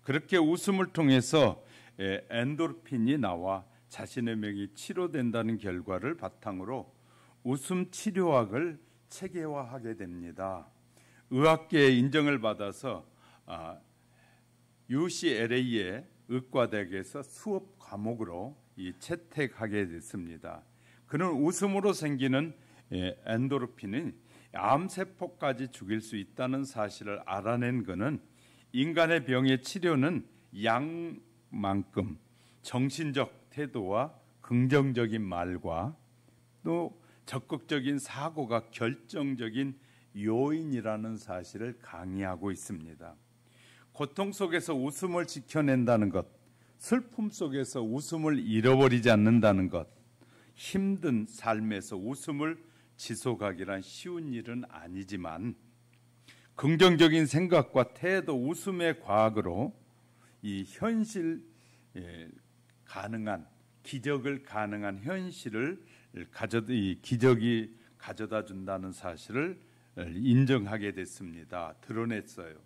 그렇게 웃음을 통해서 엔도르핀이 나와 자신의 병이 치료된다는 결과를 바탕으로 웃음 치료학을 체계화하게 됩니다. 의학계의 인정을 받아서 UCLA의 의과대학에서 수업 과목으로 채택하게 됐습니다. 그는 웃음으로 생기는 엔도르핀은 암세포까지 죽일 수 있다는 사실을 알아낸 그는 인간의 병의 치료는 양만큼 정신적 태도와 긍정적인 말과 또 적극적인 사고가 결정적인 요인이라는 사실을 강의하고 있습니다. 고통 속에서 웃음을 지켜낸다는 것, 슬픔 속에서 웃음을 잃어버리지 않는다는 것, 힘든 삶에서 웃음을 지속하기란 쉬운 일은 아니지만 긍정적인 생각과 태도, 웃음의 과학으로 이 현실 가능한 기적을 가능한 현실을 이 기적이 가져다 준다는 사실을 인정하게 됐습니다. 드러냈어요.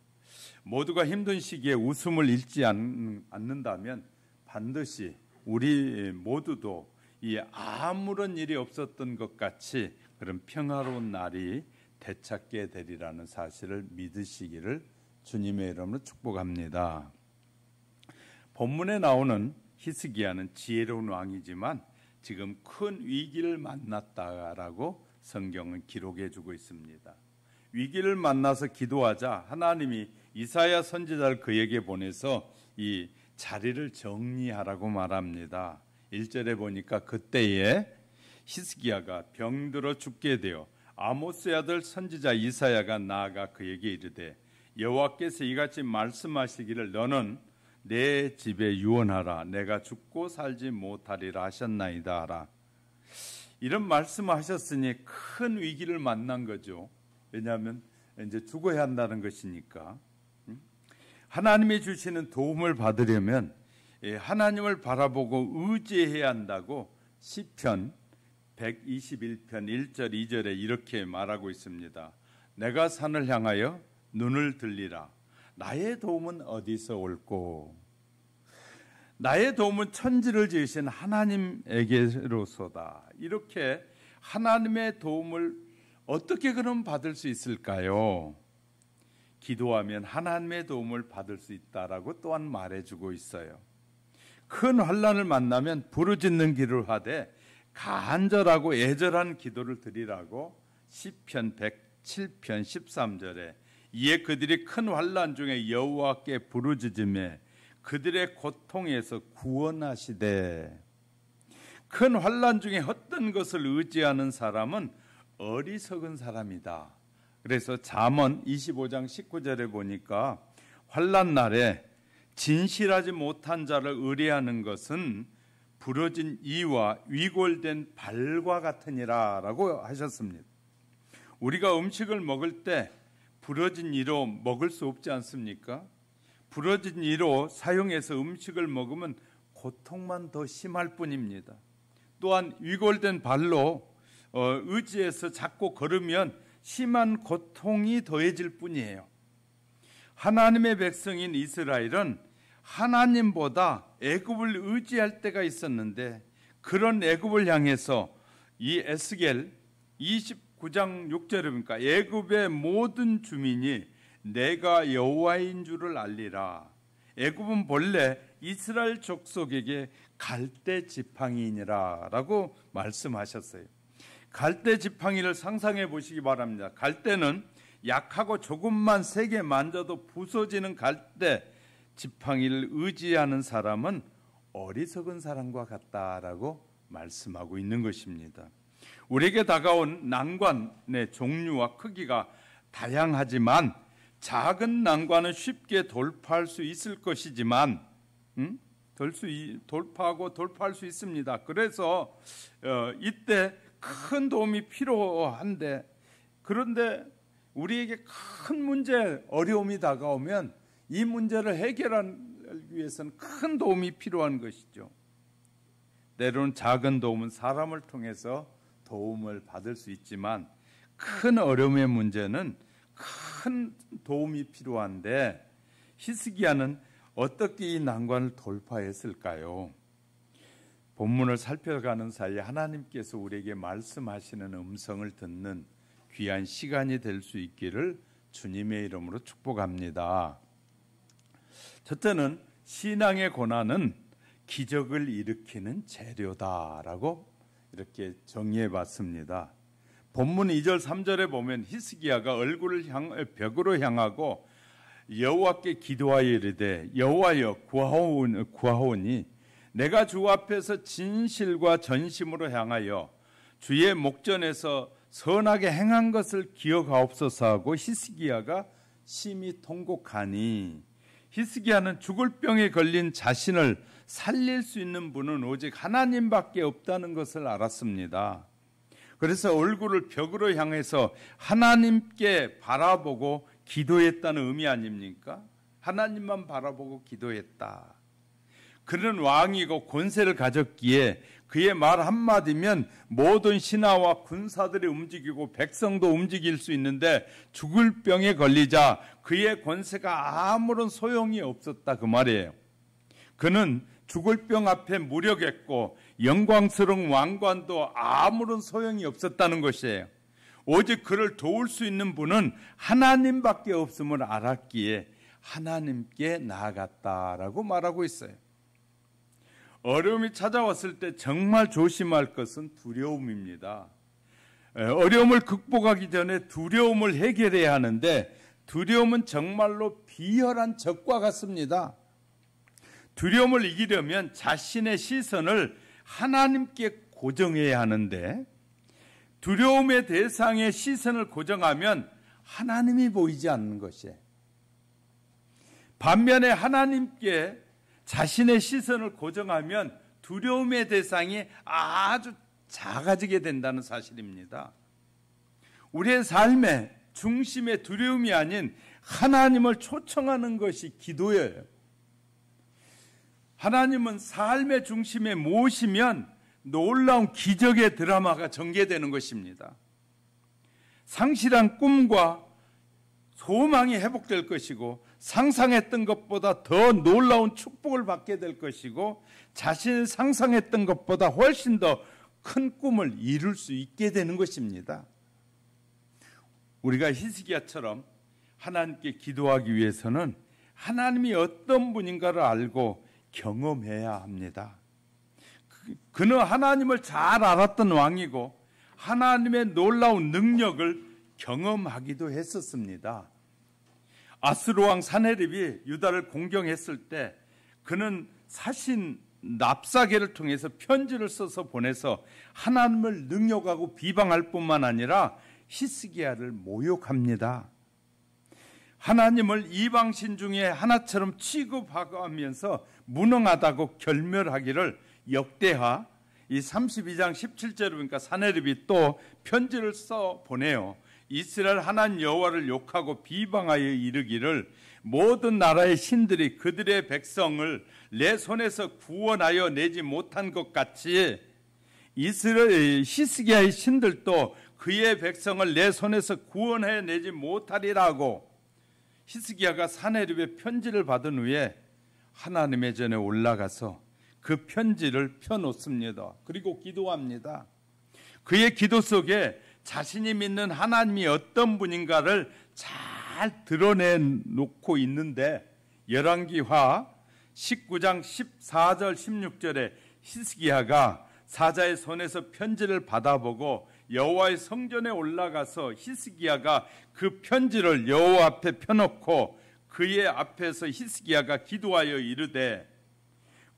모두가 힘든 시기에 웃음을 잃지 않는다면 반드시 우리 모두도 이 아무런 일이 없었던 것 같이 그런 평화로운 날이 되찾게 되리라는 사실을 믿으시기를 주님의 이름으로 축복합니다. 본문에 나오는 히스기야는 지혜로운 왕이지만 지금 큰 위기를 만났다라고 성경은 기록해 주고 있습니다. 위기를 만나서 기도하자 하나님이 이사야 선지자를 그에게 보내서 이 자리를 정리하라고 말합니다. 1절에 보니까 그때에 히스기야가 병들어 죽게 되어 아모스의 아들 선지자 이사야가 나아가 그에게 이르되 여호와께서 이같이 말씀하시기를 너는 내 집에 유언하라 내가 죽고 살지 못하리라 하셨나이다 하라. 이런 말씀하셨으니 큰 위기를 만난 거죠. 왜냐하면 이제 죽어야 한다는 것이니까. 하나님이 주시는 도움을 받으려면 하나님을 바라보고 의지해야 한다고 시편 121편 1절 2절에 이렇게 말하고 있습니다. 내가 산을 향하여 눈을 들리라. 나의 도움은 어디서 올꼬? 나의 도움은 천지를 지으신 하나님에게로소다. 이렇게 하나님의 도움을 어떻게 그럼 받을 수 있을까요? 기도하면 하나님의 도움을 받을 수 있다라고 또한 말해주고 있어요. 큰 환난을 만나면 부르짖는 기도를 하되 간절하고 애절한 기도를 드리라고 시편 107편 13절에 이에 그들이 큰 환난 중에 여호와께 부르짖으며 그들의 고통에서 구원하시되. 큰 환난 중에 헛된 것을 의지하는 사람은 어리석은 사람이다. 그래서 잠언 25장 19절에 보니까 환난 날에 진실하지 못한 자를 의뢰하는 것은 부러진 이와 위골된 발과 같으니라 라고 하셨습니다. 우리가 음식을 먹을 때 부러진 이로 먹을 수 없지 않습니까? 부러진 이로 사용해서 음식을 먹으면 고통만 더 심할 뿐입니다. 또한 위골된 발로 의지해서 잡고 걸으면 심한 고통이 더해질 뿐이에요. 하나님의 백성인 이스라엘은 하나님보다 애굽을 의지할 때가 있었는데 그런 애굽을 향해서 이 에스겔 29장 6절에 보니까 애굽의 모든 주민이 내가 여호와인 줄을 알리라. 애굽은 본래 이스라엘 족속에게 갈대 지팡이니라 라고 말씀하셨어요. 갈대 지팡이를 상상해 보시기 바랍니다. 갈대는 약하고 조금만 세게 만져도 부서지는 갈대 지팡이를 의지하는 사람은 어리석은 사람과 같다라고 말씀하고 있는 것입니다. 우리에게 다가온 난관의 종류와 크기가 다양하지만 작은 난관은 쉽게 돌파할 수 있을 것이지만 돌파할 수 있습니다. 그래서 이때 큰 도움이 필요한데 그런데 우리에게 큰 문제, 어려움이 다가오면 이 문제를 해결하기 위해서는 큰 도움이 필요한 것이죠. 때로는 작은 도움은 사람을 통해서 도움을 받을 수 있지만 큰 어려움의 문제는 큰 도움이 필요한데 히스기야는 어떻게 이 난관을 돌파했을까요? 본문을 살펴가는 사이 하나님께서 우리에게 말씀하시는 음성을 듣는 귀한 시간이 될 수 있기를 주님의 이름으로 축복합니다. 첫째는 신앙의 고난은 기적을 일으키는 재료다라고 이렇게 정의해 봤습니다. 본문 2절 3절에 보면 히스기야가 얼굴을 벽으로 향하고 여호와께 기도하여 이르되 여호와여 구하오니 내가 주 앞에서 진실과 전심으로 향하여 주의 목전에서 선하게 행한 것을 기억하옵소서 하고 히스기야가 심히 통곡하니, 히스기야는 죽을 병에 걸린 자신을 살릴 수 있는 분은 오직 하나님밖에 없다는 것을 알았습니다. 그래서 얼굴을 벽으로 향해서 하나님께 바라보고 기도했다는 의미 아닙니까? 하나님만 바라보고 기도했다. 그는 왕이고 권세를 가졌기에 그의 말 한마디면 모든 신하와 군사들이 움직이고 백성도 움직일 수 있는데 죽을 병에 걸리자 그의 권세가 아무런 소용이 없었다 그 말이에요. 그는 죽을 병 앞에 무력했고 영광스러운 왕관도 아무런 소용이 없었다는 것이에요. 오직 그를 도울 수 있는 분은 하나님밖에 없음을 알았기에 하나님께 나아갔다라고 말하고 있어요. 어려움이 찾아왔을 때 정말 조심할 것은 두려움입니다. 어려움을 극복하기 전에 두려움을 해결해야 하는데 두려움은 정말로 비열한 적과 같습니다. 두려움을 이기려면 자신의 시선을 하나님께 고정해야 하는데 두려움의 대상의 시선을 고정하면 하나님이 보이지 않는 것이에요. 반면에 하나님께 자신의 시선을 고정하면 두려움의 대상이 아주 작아지게 된다는 사실입니다. 우리의 삶의 중심의 두려움이 아닌 하나님을 초청하는 것이 기도예요. 하나님은 삶의 중심에 모시면 놀라운 기적의 드라마가 전개되는 것입니다. 상실한 꿈과 소망이 회복될 것이고 상상했던 것보다 더 놀라운 축복을 받게 될 것이고 자신이 상상했던 것보다 훨씬 더 큰 꿈을 이룰 수 있게 되는 것입니다. 우리가 히스기야처럼 하나님께 기도하기 위해서는 하나님이 어떤 분인가를 알고 경험해야 합니다. 그는 하나님을 잘 알았던 왕이고 하나님의 놀라운 능력을 경험하기도 했었습니다. 아수르 왕 사네립이 유다를 공경했을 때 그는 사신 납사계를 통해서 편지를 써서 보내서 하나님을 능욕하고 비방할 뿐만 아니라 히스기야를 모욕합니다. 하나님을 이방신 중에 하나처럼 취급하면서 무능하다고 결멸하기를 역대하 이 32장 17절에 보니까 사네립이 또 편지를 써 보내요. 이스라엘 하나님 여호와를 욕하고 비방하여 이르기를 모든 나라의 신들이 그들의 백성을 내 손에서 구원하여 내지 못한 것 같이 이스라엘 히스기야의 신들도 그의 백성을 내 손에서 구원해 내지 못하리라고 히스기야가 사네립의 편지를 받은 후에 하나님의 전에 올라가서 그 편지를 펴놓습니다. 그리고 기도합니다. 그의 기도 속에 자신이 믿는 하나님이 어떤 분인가를 잘 드러내놓고 있는데 열왕기하 19장 14절 16절에 히스기야가 사자의 손에서 편지를 받아보고 여호와의 성전에 올라가서 히스기야가 그 편지를 여호와 앞에 펴놓고 그의 앞에서 히스기야가 기도하여 이르되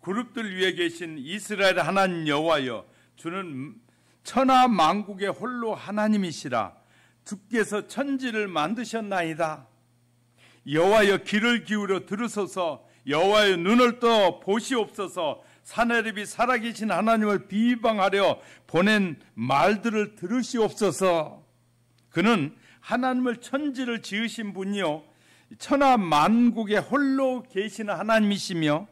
그룹들 위에 계신 이스라엘 하나님 여호와여 주는 천하 만국의 홀로 하나님이시라. 주께서 천지를 만드셨나이다. 여호와여 귀를 기울여 들으소서. 여호와여 눈을 떠 보시옵소서. 사네립이 살아계신 하나님을 비방하려 보낸 말들을 들으시옵소서. 그는 하나님을 천지를 지으신 분이요 천하 만국의 홀로 계시는 하나님이시며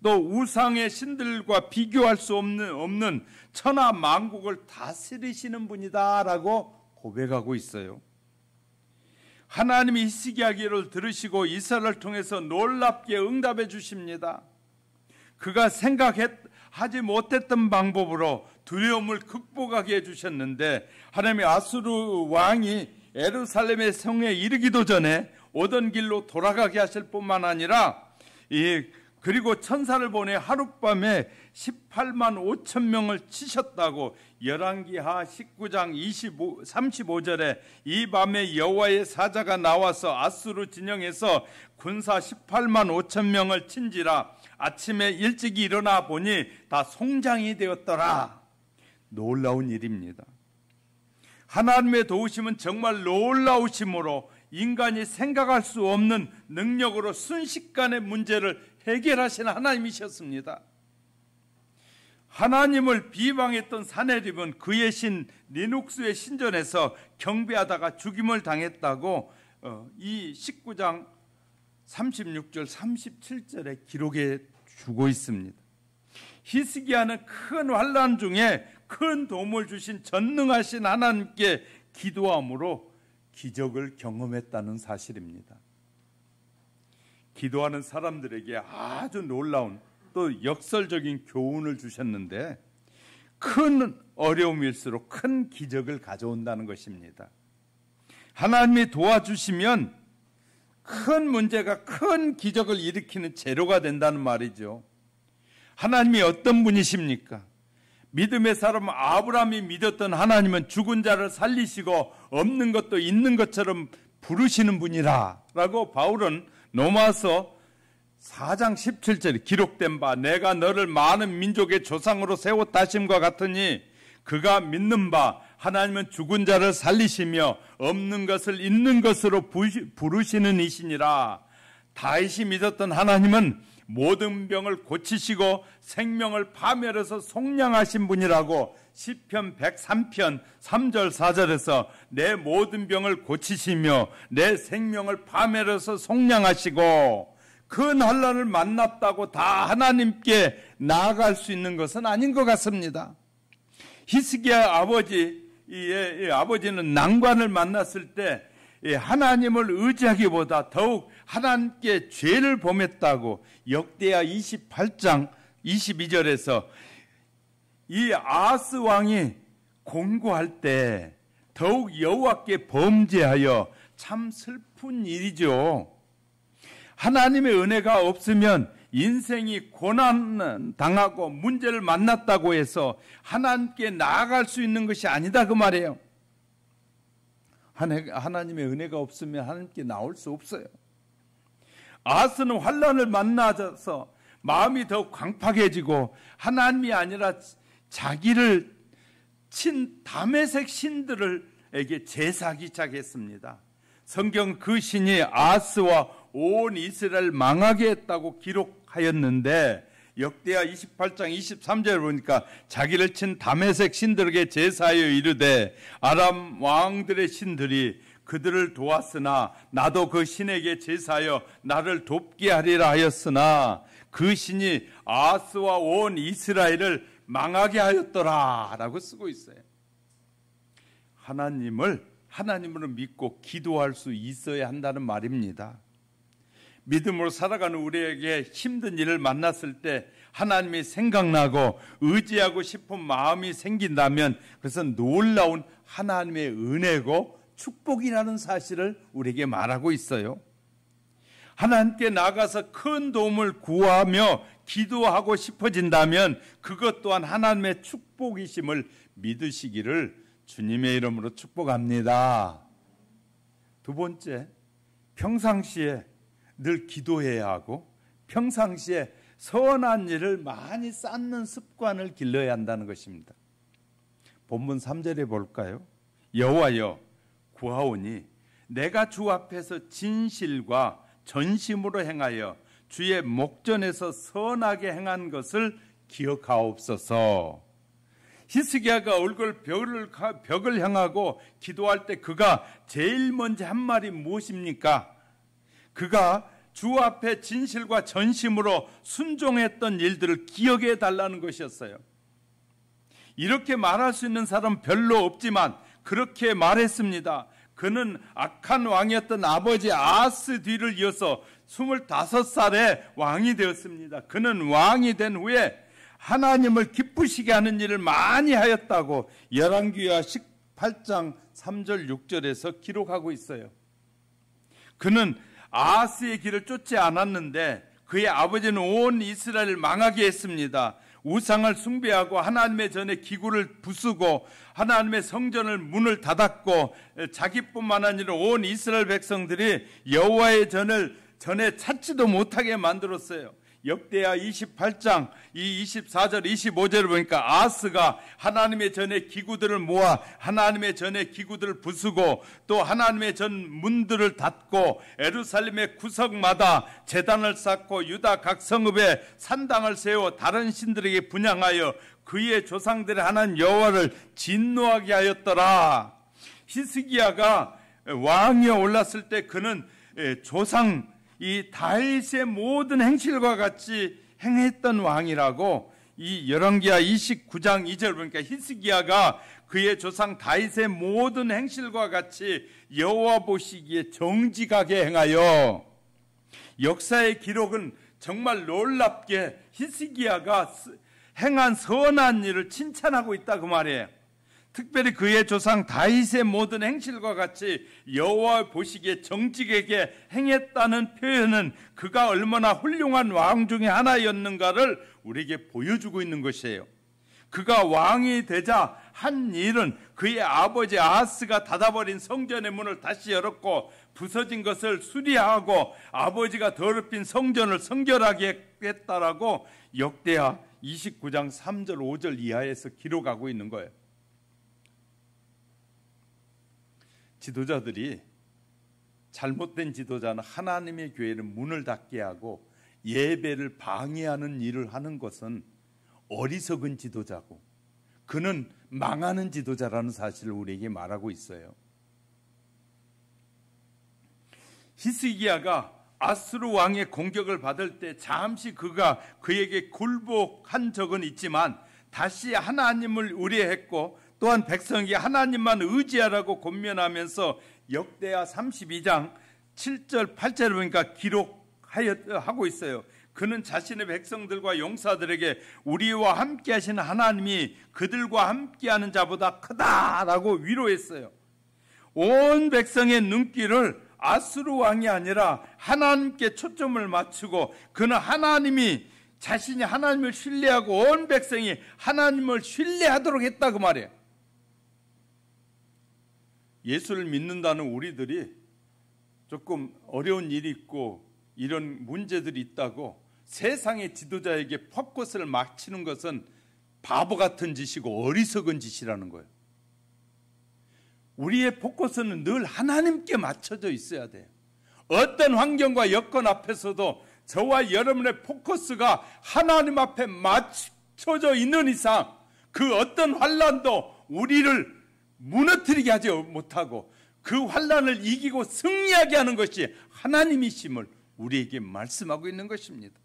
또 우상의 신들과 비교할 수 없는 천하 만국을 다스리시는 분이다라고 고백하고 있어요. 하나님이 히스기야 기도를 들으시고 이스라엘을 통해서 놀랍게 응답해 주십니다. 그가 생각하지 못했던 방법으로 두려움을 극복하게 해주셨는데, 하나님의 아수르 왕이 예루살렘의 성에 이르기도 전에 오던 길로 돌아가게 하실 뿐만 아니라 그리고 천사를 보내 하룻밤에 18만 5천 명을 치셨다고 열왕기하 19장 35절에 이 밤에 여호와의 사자가 나와서 아수르 진영에서 군사 18만 5천 명을 친지라 아침에 일찍 일어나 보니 다 송장이 되었더라. 놀라운 일입니다. 하나님의 도우심은 정말 놀라우심으로 인간이 생각할 수 없는 능력으로 순식간에 문제를 해결하시는 하나님이셨습니다. 하나님을 비방했던 사내립은 그의 신 리눅스의 신전에서 경배하다가 죽임을 당했다고 이 19장 36절 37절에 기록해 주고 있습니다. 히스기야는 큰 환난 중에 큰 도움을 주신 전능하신 하나님께 기도함으로 기적을 경험했다는 사실입니다. 기도하는 사람들에게 아주 놀라운 또 역설적인 교훈을 주셨는데, 큰 어려움일수록 큰 기적을 가져온다는 것입니다. 하나님이 도와주시면 큰 문제가 큰 기적을 일으키는 재료가 된다는 말이죠. 하나님이 어떤 분이십니까? 믿음의 사람 아브라함이 믿었던 하나님은 죽은 자를 살리시고 없는 것도 있는 것처럼 부르시는 분이라 라고 바울은 로마서 4장 17절에 기록된 바 내가 너를 많은 민족의 조상으로 세웠다 하심과 같으니 그가 믿는 바 하나님은 죽은 자를 살리시며 없는 것을 있는 것으로 부르시는 이시니라. 다윗이 믿었던 하나님은 모든 병을 고치시고 생명을 파멸해서 속량하신 분이라고 시편 103편 3절 4절에서 내 모든 병을 고치시며 내 생명을 파멸해서 속량하시고, 그 난란을 만났다고 다 하나님께 나아갈 수 있는 것은 아닌 것 같습니다. 히스기야 아버지는 난관을 만났을 때 하나님을 의지하기보다 더욱 하나님께 죄를 범했다고 역대하 28장 22절에서 이 아하스 왕이 공고할 때 더욱 여호와께 범죄하여 참 슬픈 일이죠. 하나님의 은혜가 없으면 인생이 고난 당하고 문제를 만났다고 해서 하나님께 나아갈 수 있는 것이 아니다 그 말이에요. 하나님의 은혜가 없으면 하나님께 나올 수 없어요. 아하스는 환난을 만나서 마음이 더욱 광팍해지고 하나님이 아니라 자기를 친 다메섹 신들에게 제사하기 시작했습니다. 성경 그 신이 아하스와 온 이스라엘 망하게 했다고 기록하였는데, 역대하 28장 23절을 보니까 자기를 친 다메섹 신들에게 제사하여 이르되 아람 왕들의 신들이 그들을 도왔으나 나도 그 신에게 제사하여 나를 돕게 하리라 하였으나 그 신이 아하스와 온 이스라엘을 망하게 하였더라 라고 쓰고 있어요. 하나님으로 믿고 기도할 수 있어야 한다는 말입니다. 믿음으로 살아가는 우리에게 힘든 일을 만났을 때 하나님이 생각나고 의지하고 싶은 마음이 생긴다면 그것은 놀라운 하나님의 은혜고 축복이라는 사실을 우리에게 말하고 있어요. 하나님께 나가서 큰 도움을 구하며 기도하고 싶어진다면 그것 또한 하나님의 축복이심을 믿으시기를 주님의 이름으로 축복합니다. 두 번째, 평상시에 늘 기도해야 하고 평상시에 선한 일을 많이 쌓는 습관을 길러야 한다는 것입니다. 본문 3절에 볼까요? 여호와여 구하오니 내가 주 앞에서 진실과 전심으로 행하여 주의 목전에서 선하게 행한 것을 기억하옵소서. 히스기야가 얼굴 벽을 향하고 기도할 때 그가 제일 먼저 한 말이 무엇입니까? 그가 주 앞에 진실과 전심으로 순종했던 일들을 기억해 달라는 것이었어요. 이렇게 말할 수 있는 사람은 별로 없지만 그렇게 말했습니다. 그는 악한 왕이었던 아버지 아하스 뒤를 이어서 25살에 왕이 되었습니다. 그는 왕이 된 후에 하나님을 기쁘시게 하는 일을 많이 하였다고 열왕기하 18장 3절 6절에서 기록하고 있어요. 그는 아하스의 길을 쫓지 않았는데 그의 아버지는 온 이스라엘을 망하게 했습니다. 우상을 숭배하고 하나님의 전에 기구를 부수고 하나님의 성전을 문을 닫았고 자기뿐만 아니라 온 이스라엘 백성들이 여호와의 전에 찾지도 못하게 만들었어요. 역대하 28장 24절 25절을 보니까 아하스가 하나님의 전에 기구들을 모아 하나님의 전에 기구들을 부수고 또 하나님의 전 문들을 닫고 예루살렘의 구석마다 제단을 쌓고 유다 각 성읍에 산당을 세워 다른 신들에게 분향하여 그의 조상들의 하나님 여호와를 진노하게 하였더라. 히스기야가 왕위에 올랐을 때 그는 조상 이 다윗의 모든 행실과 같이 행했던 왕이라고 이 열왕기하 29장 2절 보니까 히스기야가 그의 조상 다윗의 모든 행실과 같이 여호와 보시기에 정직하게 행하여 역사의 기록은 정말 놀랍게 히스기야가 행한 선한 일을 칭찬하고 있다 그 말이에요. 특별히 그의 조상 다윗의 모든 행실과 같이 여호와 보시기에 정직하게 행했다는 표현은 그가 얼마나 훌륭한 왕 중에 하나였는가를 우리에게 보여주고 있는 것이에요. 그가 왕이 되자 한 일은 그의 아버지 아하스가 닫아버린 성전의 문을 다시 열었고 부서진 것을 수리하고 아버지가 더럽힌 성전을 성결하게 했다라고 역대하 29장 3절 5절 이하에서 기록하고 있는 거예요. 지도자들이 잘못된 지도자는 하나님의 교회를 문을 닫게 하고 예배를 방해하는 일을 하는 것은 어리석은 지도자고 그는 망하는 지도자라는 사실을 우리에게 말하고 있어요. 히스기야가 아수르 왕의 공격을 받을 때 잠시 그가 그에게 굴복한 적은 있지만 다시 하나님을 의뢰했고 또한 백성이 하나님만 의지하라고 권면하면서 역대하 32장 7절 8절을 보니까 기록하고 있어요. 그는 자신의 백성들과 용사들에게 우리와 함께 하시는 하나님이 그들과 함께하는 자보다 크다라고 위로했어요. 온 백성의 눈길을 아수르 왕이 아니라 하나님께 초점을 맞추고 그는 하나님이 자신이 하나님을 신뢰하고 온 백성이 하나님을 신뢰하도록 했다 그 말이에요. 예수를 믿는다는 우리들이 조금 어려운 일이 있고 이런 문제들이 있다고 세상의 지도자에게 포커스를 맞추는 것은 바보 같은 짓이고 어리석은 짓이라는 거예요. 우리의 포커스는 늘 하나님께 맞춰져 있어야 돼요. 어떤 환경과 여건 앞에서도 저와 여러분의 포커스가 하나님 앞에 맞춰져 있는 이상 그 어떤 환난도 우리를 무너뜨리게 하지 못하고 그 환난을 이기고 승리하게 하는 것이 하나님이심을 우리에게 말씀하고 있는 것입니다.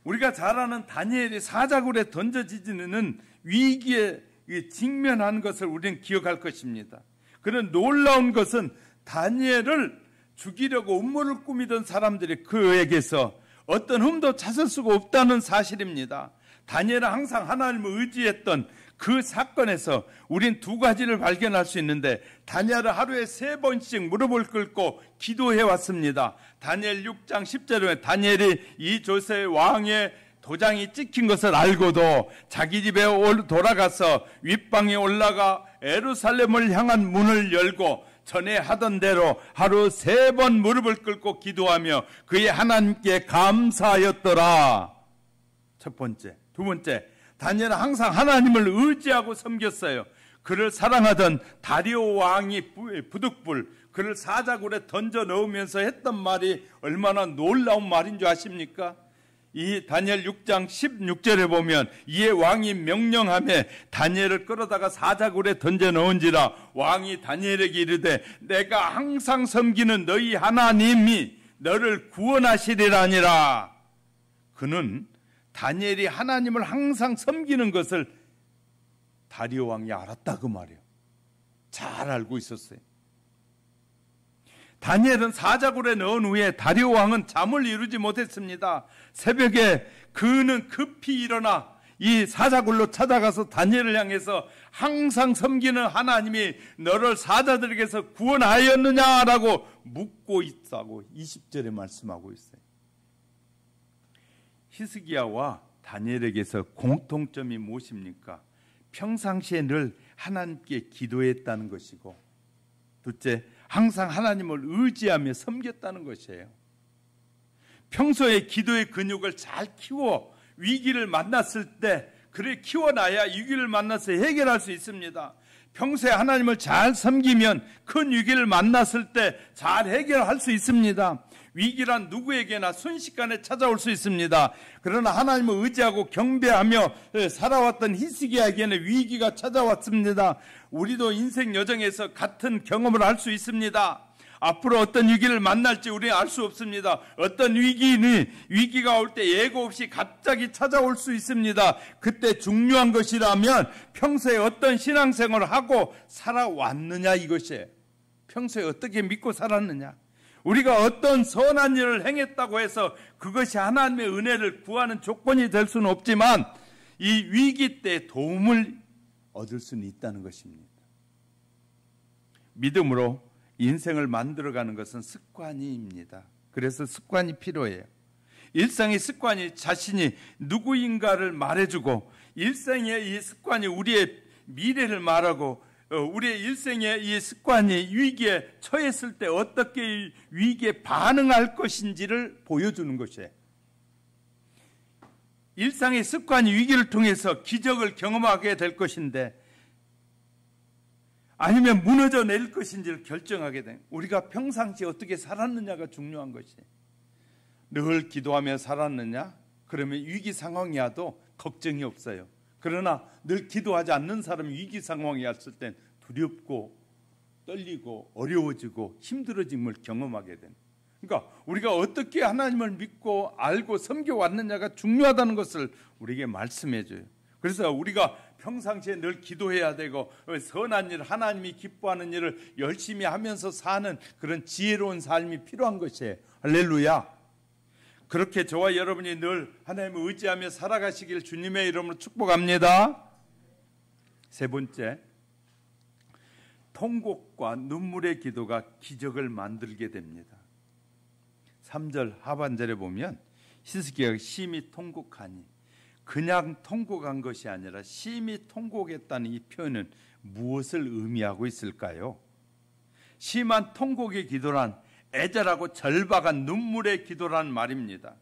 우리가 잘 아는 다니엘이 사자굴에 던져지는 위기에 직면한 것을 우리는 기억할 것입니다. 그런 놀라운 것은 다니엘을 죽이려고 음모를 꾸미던 사람들이 그에게서 어떤 흠도 찾을 수가 없다는 사실입니다. 다니엘은 항상 하나님을 의지했던 그 사건에서 우린 두 가지를 발견할 수 있는데 다니엘은 하루에 3번씩 무릎을 꿇고 기도해 왔습니다. 다니엘 6장 10절에 다니엘이 이 조세 왕의 도장이 찍힌 것을 알고도 자기 집에 돌아가서 윗방에 올라가 예루살렘을 향한 문을 열고 전에 하던 대로 하루 3번 무릎을 꿇고 기도하며 그의 하나님께 감사하였더라. 첫 번째. 두 번째, 다니엘은 항상 하나님을 의지하고 섬겼어요. 그를 사랑하던 다리오 왕이 부득불 그를 사자굴에 던져 넣으면서 했던 말이 얼마나 놀라운 말인 줄 아십니까? 이 다니엘 6장 16절에 보면 이에 왕이 명령하며 다니엘을 끌어다가 사자굴에 던져 넣은지라 왕이 다니엘에게 이르되 내가 항상 섬기는 너희 하나님이 너를 구원하시리라니라. 그는 다니엘이 하나님을 항상 섬기는 것을 다리오 왕이 알았다 그 말이에요. 잘 알고 있었어요. 다니엘은 사자굴에 넣은 후에 다리오 왕은 잠을 이루지 못했습니다. 새벽에 그는 급히 일어나 이 사자굴로 찾아가서 다니엘을 향해서 항상 섬기는 하나님이 너를 사자들에게서 구원하였느냐라고 묻고 있다고 20절에 말씀하고 있어요. 히스기야와 다니엘에게서 공통점이 무엇입니까? 평상시에 늘 하나님께 기도했다는 것이고, 둘째, 항상 하나님을 의지하며 섬겼다는 것이에요. 평소에 기도의 근육을 잘 키워 위기를 만났을 때, 그래 키워놔야 위기를 만나서 해결할 수 있습니다. 평소에 하나님을 잘 섬기면 큰 위기를 만났을 때 잘 해결할 수 있습니다. 위기란 누구에게나 순식간에 찾아올 수 있습니다. 그러나 하나님을 의지하고 경배하며 살아왔던 히스기야에게는 위기가 찾아왔습니다. 우리도 인생 여정에서 같은 경험을 할 수 있습니다. 앞으로 어떤 위기를 만날지 우리는 알 수 없습니다. 어떤 위기가 올 때 예고 없이 갑자기 찾아올 수 있습니다. 그때 중요한 것이라면 평소에 어떤 신앙생활을 하고 살아왔느냐, 이것이에요. 평소에 어떻게 믿고 살았느냐. 우리가 어떤 선한 일을 행했다고 해서 그것이 하나님의 은혜를 구하는 조건이 될 수는 없지만 이 위기 때 도움을 얻을 수는 있다는 것입니다. 믿음으로 인생을 만들어가는 것은 습관입니다. 그래서 습관이 필요해요. 일상의 습관이 자신이 누구인가를 말해주고, 일상의 이 습관이 우리의 미래를 말하고, 우리의 일생의 이 습관이 위기에 처했을 때 어떻게 위기에 반응할 것인지를 보여주는 것이에요. 일상의 습관이 위기를 통해서 기적을 경험하게 될 것인데, 아니면 무너져 내릴 것인지를 결정하게 된, 우리가 평상시에 어떻게 살았느냐가 중요한 것이에요. 늘 기도하며 살았느냐? 그러면 위기 상황이 와도 걱정이 없어요. 그러나 늘 기도하지 않는 사람이 위기 상황이 왔을 땐 두렵고 떨리고 어려워지고 힘들어짐을 경험하게 됩니다. 그러니까 우리가 어떻게 하나님을 믿고 알고 섬겨왔느냐가 중요하다는 것을 우리에게 말씀해 줘요. 그래서 우리가 평상시에 늘 기도해야 되고, 선한 일, 하나님이 기뻐하는 일을 열심히 하면서 사는 그런 지혜로운 삶이 필요한 것이에요. 할렐루야. 그렇게 저와 여러분이 늘 하나님을 의지하며 살아가시길 주님의 이름으로 축복합니다. 세 번째, 통곡과 눈물의 기도가 기적을 만들게 됩니다. 3절 하반절에 보면 히스기야가 심히 통곡하니, 그냥 통곡한 것이 아니라 심히 통곡했다는 이 표현은 무엇을 의미하고 있을까요? 심한 통곡의 기도란 애절하고 절박한 눈물의 기도란 말입니다.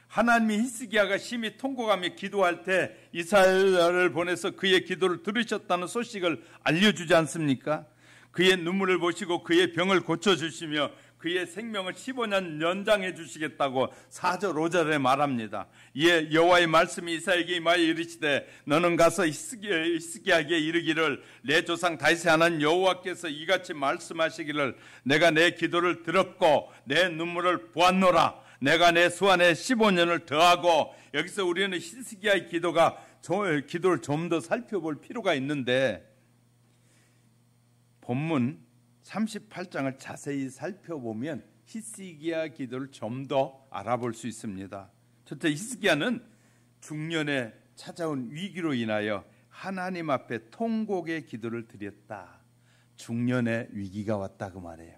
하나님이 히스기야가 심히 통곡하며 기도할 때 이사야를 보내서 그의 기도를 들으셨다는 소식을 알려주지 않습니까? 그의 눈물을 보시고 그의 병을 고쳐주시며 그의 생명을 15년 연장해 주시겠다고 4절 5절에 말합니다. 이에 여호와의 말씀이 이사야에게 임하여 이르시되 너는 가서 히스기야에게 이르기를 내 조상 다윗의 하나님 여호와께서 이같이 말씀하시기를 내가 내 기도를 들었고 내 눈물을 보았노라. 내가 내 수완에 15년을 더하고, 여기서 우리는 히스기야의 기도를 좀 더 살펴볼 필요가 있는데, 본문 38장을 자세히 살펴보면 히스기야 기도를 좀 더 알아볼 수 있습니다. 첫째, 히스기야는 중년에 찾아온 위기로 인하여 하나님 앞에 통곡의 기도를 드렸다. 중년의 위기가 왔다 그 말이에요.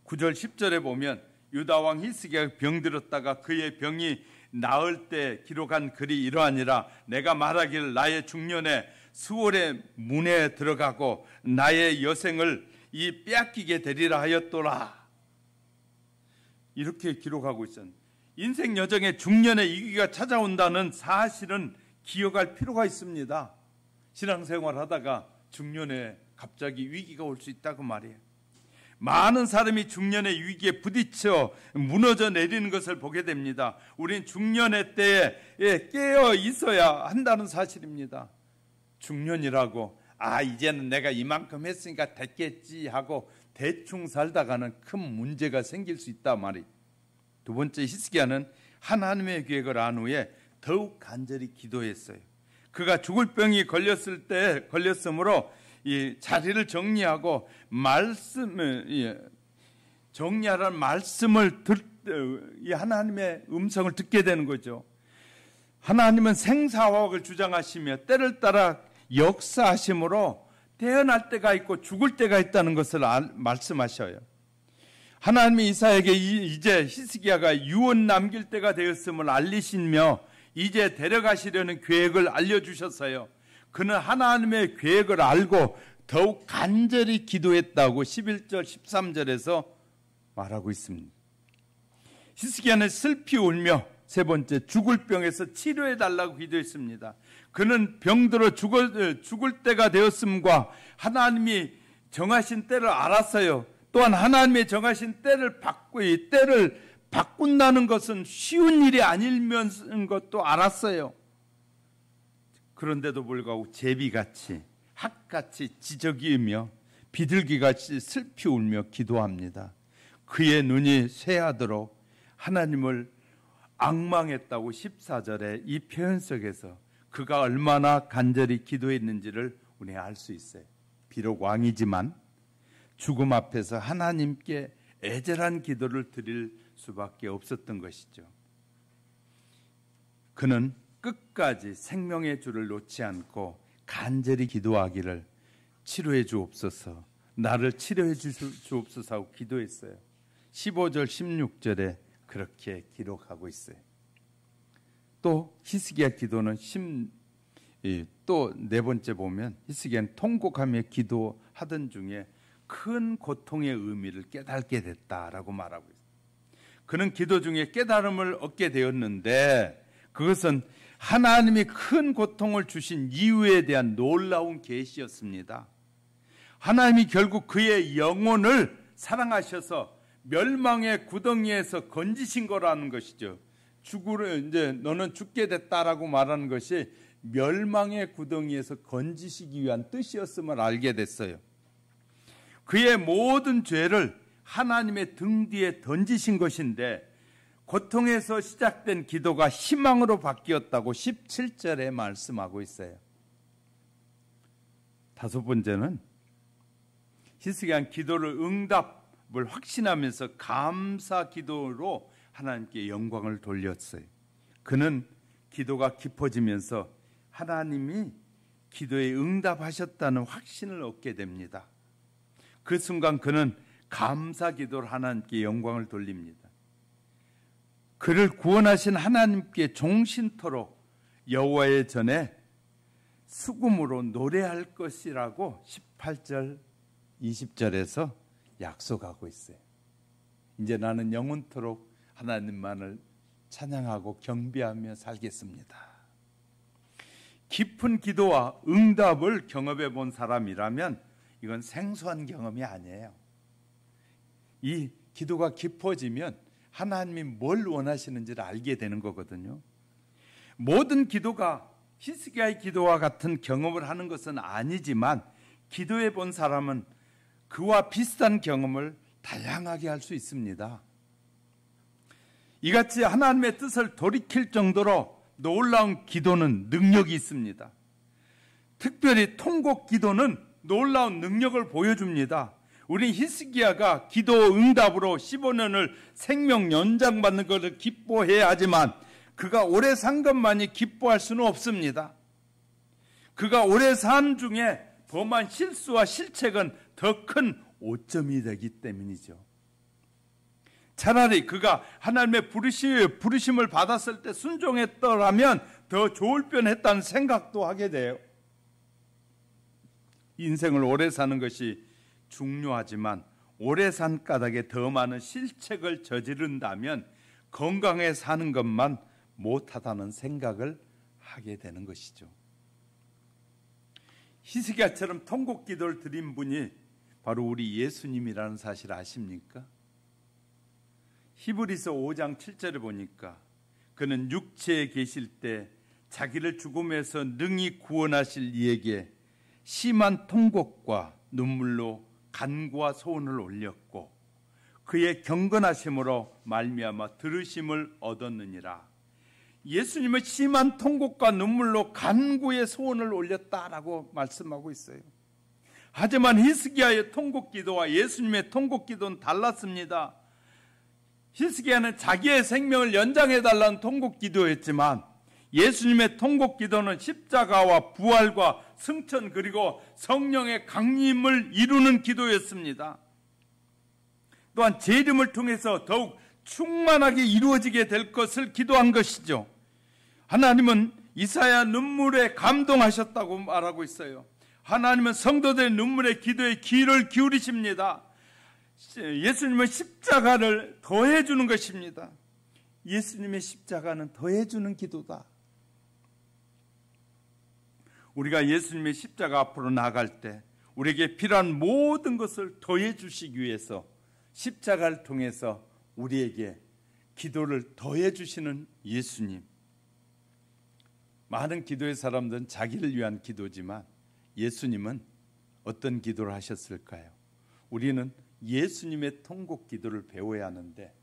9절 10절에 보면 유다왕 히스기야가 병들었다가 그의 병이 나을 때 기록한 글이 이러하니라. 내가 말하기를 나의 중년에 수월의 문에 들어가고 나의 여생을 빼앗기게 되리라 하였더라. 이렇게 기록하고 있었는데, 인생 여정에 중년의 위기가 찾아온다는 사실은 기억할 필요가 있습니다. 신앙생활 하다가 중년에 갑자기 위기가 올 수 있다고 말이에요. 많은 사람이 중년의 위기에 부딪혀 무너져 내리는 것을 보게 됩니다. 우린 중년의 때에 깨어 있어야 한다는 사실입니다. 중년이라고 이제는 내가 이만큼 했으니까 됐겠지 하고 대충 살다가는 큰 문제가 생길 수 있단 말이에요. 두 번째, 히스기야는 하나님의 계획을 안 후에 더욱 간절히 기도했어요. 그가 죽을 병이 걸렸으므로 이 자리를 정리하고 정리하라는 말씀을 이 하나님의 음성을 듣게 되는 거죠. 하나님은 생사화학을 주장하시며 때를 따라 역사하심으로 태어날 때가 있고 죽을 때가 있다는 것을 말씀하셔요. 하나님이 이사야에게 이제 히스기야가 유언 남길 때가 되었음을 알리시며 이제 데려가시려는 계획을 알려주셨어요. 그는 하나님의 계획을 알고 더욱 간절히 기도했다고 11절 13절에서 말하고 있습니다. 히스기야는 슬피 울며 세 번째 죽을 병에서 치료해달라고 기도했습니다. 그는 병들어 죽을 때가 되었음과 하나님이 정하신 때를 알았어요. 또한 하나님의 정하신 때를 바꾼다는 것은 쉬운 일이 아니면 것도 알았어요. 그런데도 불구하고 제비같이 학같이 지저귀며 비둘기같이 슬피 울며 기도합니다. 그의 눈이 쇠하도록 하나님을 앙망했다고 14절에 이 표현 속에서 그가 얼마나 간절히 기도했는지를 우리 알 수 있어요. 비록 왕이지만 죽음 앞에서 하나님께 애절한 기도를 드릴 수밖에 없었던 것이죠. 그는 끝까지 생명의 줄을 놓지 않고 간절히 기도하기를 치료해 주옵소서, 나를 치료해 주옵소서 하고 기도했어요. 15절 16절에 그렇게 기록하고 있어요. 또 히스기야 기도는 또 네 번째 보면 히스기야는 통곡하며 기도하던 중에 큰 고통의 의미를 깨닫게 됐다라고 말하고 있어요. 그는 기도 중에 깨달음을 얻게 되었는데 그것은 하나님이 큰 고통을 주신 이유에 대한 놀라운 계시였습니다. 하나님이 결국 그의 영혼을 사랑하셔서 멸망의 구덩이에서 건지신 거라는 것이죠. 이제 너는 죽게 됐다라고 말하는 것이 멸망의 구덩이에서 건지시기 위한 뜻이었음을 알게 됐어요. 그의 모든 죄를 하나님의 등 뒤에 던지신 것인데 고통에서 시작된 기도가 희망으로 바뀌었다고 17절에 말씀하고 있어요. 다섯 번째는 히스기야는 기도를 응답을 확신하면서 감사 기도로 하나님께 영광을 돌렸어요. 그는 기도가 깊어지면서 하나님이 기도에 응답하셨다는 확신을 얻게 됩니다. 그 순간 그는 감사 기도로 하나님께 영광을 돌립니다. 그를 구원하신 하나님께 종신토록 여호와의 전에 수금으로 노래할 것이라고 18절 20절에서 약속하고 있어요. 이제 나는 영원토록 하나님만을 찬양하고 경배하며 살겠습니다. 깊은 기도와 응답을 경험해 본 사람이라면 이건 생소한 경험이 아니에요. 이 기도가 깊어지면 하나님이 뭘 원하시는지를 알게 되는 거거든요. 모든 기도가 히스기야의 기도와 같은 경험을 하는 것은 아니지만 기도해 본 사람은 그와 비슷한 경험을 다양하게 할 수 있습니다. 이같이 하나님의 뜻을 돌이킬 정도로 놀라운 기도는 능력이 있습니다. 특별히 통곡 기도는 놀라운 능력을 보여줍니다. 우리 히스기야가 기도 응답으로 15년을 생명 연장받는 것을 기뻐해야 하지만 그가 오래 산 것만이 기뻐할 수는 없습니다. 그가 오래 산 중에 범한 실수와 실책은 더 큰 오점이 되기 때문이죠. 차라리 그가 하나님의 부르심을 받았을 때 순종했더라면 더 좋을 뻔했다는 생각도 하게 돼요. 인생을 오래 사는 것이 중요하지만 오래 산 까닭에 더 많은 실책을 저지른다면 건강해 사는 것만 못하다는 생각을 하게 되는 것이죠. 히스기야처럼 통곡 기도를 드린 분이 바로 우리 예수님이라는 사실 아십니까? 히브리서 5장 7절을 보니까 그는 육체에 계실 때 자기를 죽음에서 능히 구원하실 이에게 심한 통곡과 눈물로 간구와 소원을 올렸고 그의 경건하심으로 말미암아 들으심을 얻었느니라. 예수님은 심한 통곡과 눈물로 간구의 소원을 올렸다라고 말씀하고 있어요. 하지만 히스기야의 통곡기도와 예수님의 통곡기도는 달랐습니다. 히스기야는 자기의 생명을 연장해달라는 통곡기도였지만 예수님의 통곡기도는 십자가와 부활과 승천 그리고 성령의 강림을 이루는 기도였습니다. 또한 재림을 통해서 더욱 충만하게 이루어지게 될 것을 기도한 것이죠. 하나님은 이사야 눈물에 감동하셨다고 말하고 있어요. 하나님은 성도들의 눈물의 기도에 귀를 기울이십니다. 예수님은 십자가를 더해주는 것입니다. 예수님의 십자가는 더해주는 기도다. 우리가 예수님의 십자가 앞으로 나아갈 때 우리에게 필요한 모든 것을 더해주시기 위해서 십자가를 통해서 우리에게 기도를 더해주시는 예수님. 많은 기도의 사람들은 자기를 위한 기도지만 예수님은 어떤 기도를 하셨을까요? 우리는 예수님의 통곡 기도를 배워야 하는데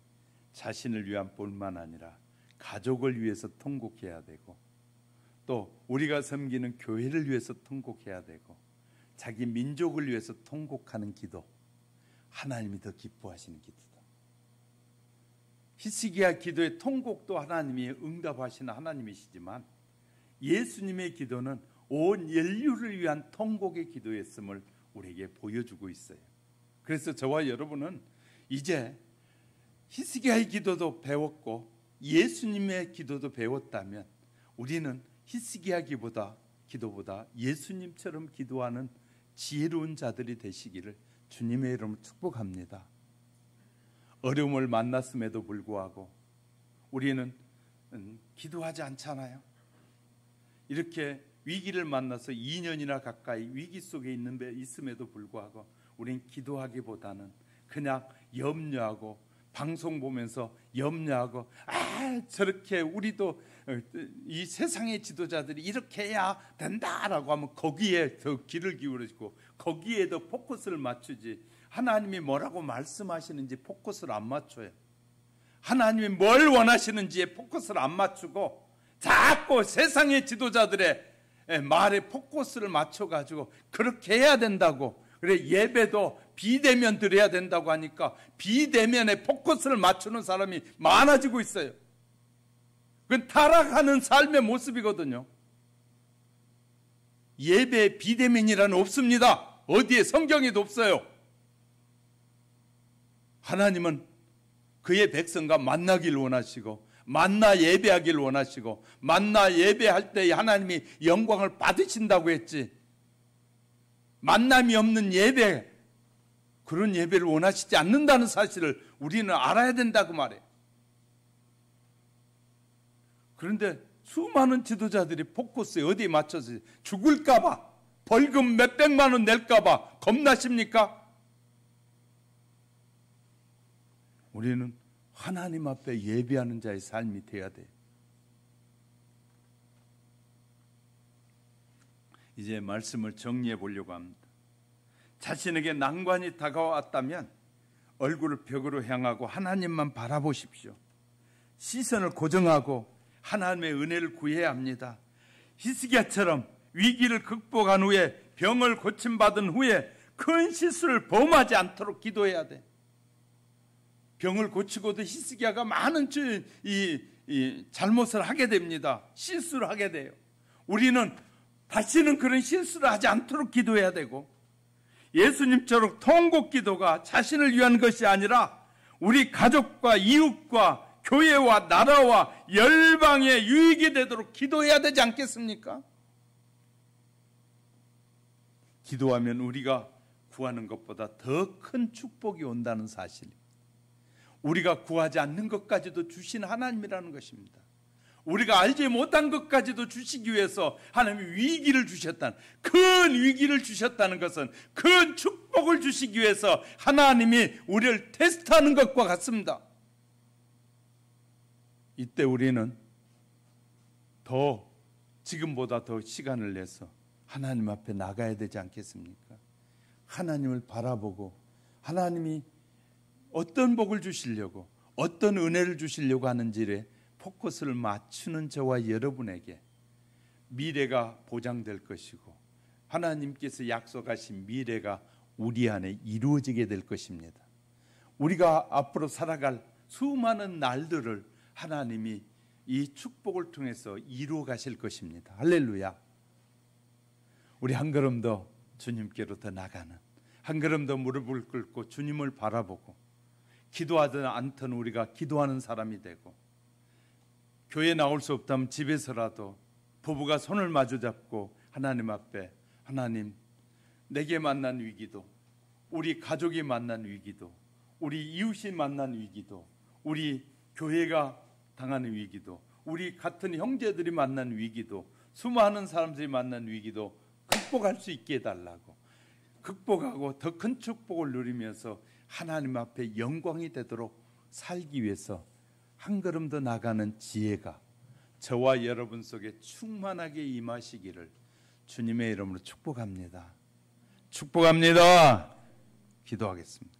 자신을 위한 뿐만 아니라 가족을 위해서 통곡해야 되고 또 우리가 섬기는 교회를 위해서 통곡해야 되고 자기 민족을 위해서 통곡하는 기도, 하나님이 더 기뻐하시는 기도다. 히스기야 기도의 통곡도 하나님이 응답하시는 하나님이시지만 예수님의 기도는 온 인류를 위한 통곡의 기도였음을 우리에게 보여주고 있어요. 그래서 저와 여러분은 이제 히스기야의 기도도 배웠고 예수님의 기도도 배웠다면 우리는 히스기야 기도보다 예수님처럼 기도하는 지혜로운 자들이 되시기를 주님의 이름으로 축복합니다. 어려움을 만났음에도 불구하고 우리는 기도하지 않잖아요. 이렇게 위기를 만나서 2년이나 가까이 위기 속에 있음에도 불구하고 우리는 기도하기보다는 그냥 염려하고 방송 보면서 염려하고 저렇게 우리도 이 세상의 지도자들이 이렇게 해야 된다라고 하면 거기에 더 귀를 기울이고 거기에 더 포커스를 맞추지 하나님이 뭐라고 말씀하시는지 포커스를 안 맞춰요. 하나님이 뭘 원하시는지에 포커스를 안 맞추고 자꾸 세상의 지도자들의 말에 포커스를 맞춰가지고 그렇게 해야 된다고 그래 예배도 비대면 드려야 된다고 하니까 비대면에 포커스를 맞추는 사람이 많아지고 있어요. 그건 타락하는 삶의 모습이거든요. 예배에 비대면이라는 없습니다. 어디에 성경에도 없어요. 하나님은 그의 백성과 만나길 원하시고 만나 예배하길 원하시고 만나 예배할 때 하나님이 영광을 받으신다고 했지 만남이 없는 예배 그런 예배를 원하시지 않는다는 사실을 우리는 알아야 된다고 말해요. 그런데 수많은 지도자들이 포커스에 어디에 맞춰서 죽을까 봐 벌금 몇백만 원 낼까 봐 겁나십니까? 우리는 하나님 앞에 예배하는 자의 삶이 되어야 돼요. 이제 말씀을 정리해 보려고 합니다. 자신에게 난관이 다가왔다면 얼굴을 벽으로 향하고 하나님만 바라보십시오. 시선을 고정하고 하나님의 은혜를 구해야 합니다. 히스기야처럼 위기를 극복한 후에 병을 고침받은 후에 큰 실수를 범하지 않도록 기도해야 돼. 병을 고치고도 히스기야가 많은 잘못을 하게 됩니다. 실수를 하게 돼요. 우리는 다시는 그런 실수를 하지 않도록 기도해야 되고 예수님처럼 통곡 기도가 자신을 위한 것이 아니라 우리 가족과 이웃과 교회와 나라와 열방에 유익이 되도록 기도해야 되지 않겠습니까? 기도하면 우리가 구하는 것보다 더 큰 축복이 온다는 사실, 우리가 구하지 않는 것까지도 주신 하나님이라는 것입니다. 우리가 알지 못한 것까지도 주시기 위해서 하나님이 위기를 주셨다는, 큰 위기를 주셨다는 것은 큰 축복을 주시기 위해서 하나님이 우리를 테스트하는 것과 같습니다. 이때 우리는 지금보다 더 시간을 내서 하나님 앞에 나가야 되지 않겠습니까? 하나님을 바라보고 하나님이 어떤 복을 주시려고 어떤 은혜를 주시려고 하는지에 포커스를 맞추는 저와 여러분에게 미래가 보장될 것이고 하나님께서 약속하신 미래가 우리 안에 이루어지게 될 것입니다. 우리가 앞으로 살아갈 수많은 날들을 하나님이 이 축복을 통해서 이루어 가실 것입니다. 할렐루야. 우리 한 걸음 더 주님께로 더 나가는, 한 걸음 더 무릎을 꿇고 주님을 바라보고 기도하든 않든 우리가 기도하는 사람이 되고, 교회 나올 수 없다면 집에서라도 부부가 손을 마주 잡고 하나님 앞에, 하나님, 내게 만난 위기도, 우리 가족이 만난 위기도, 우리 이웃이 만난 위기도, 우리 교회가 당하는 위기도, 우리 같은 형제들이 만난 위기도, 수많은 사람들이 만난 위기도 극복할 수 있게 해달라고, 극복하고 더 큰 축복을 누리면서 하나님 앞에 영광이 되도록 살기 위해서 한 걸음 더 나가는 지혜가 저와 여러분 속에 충만하게 임하시기를 주님의 이름으로 축복합니다. 축복합니다. 기도하겠습니다.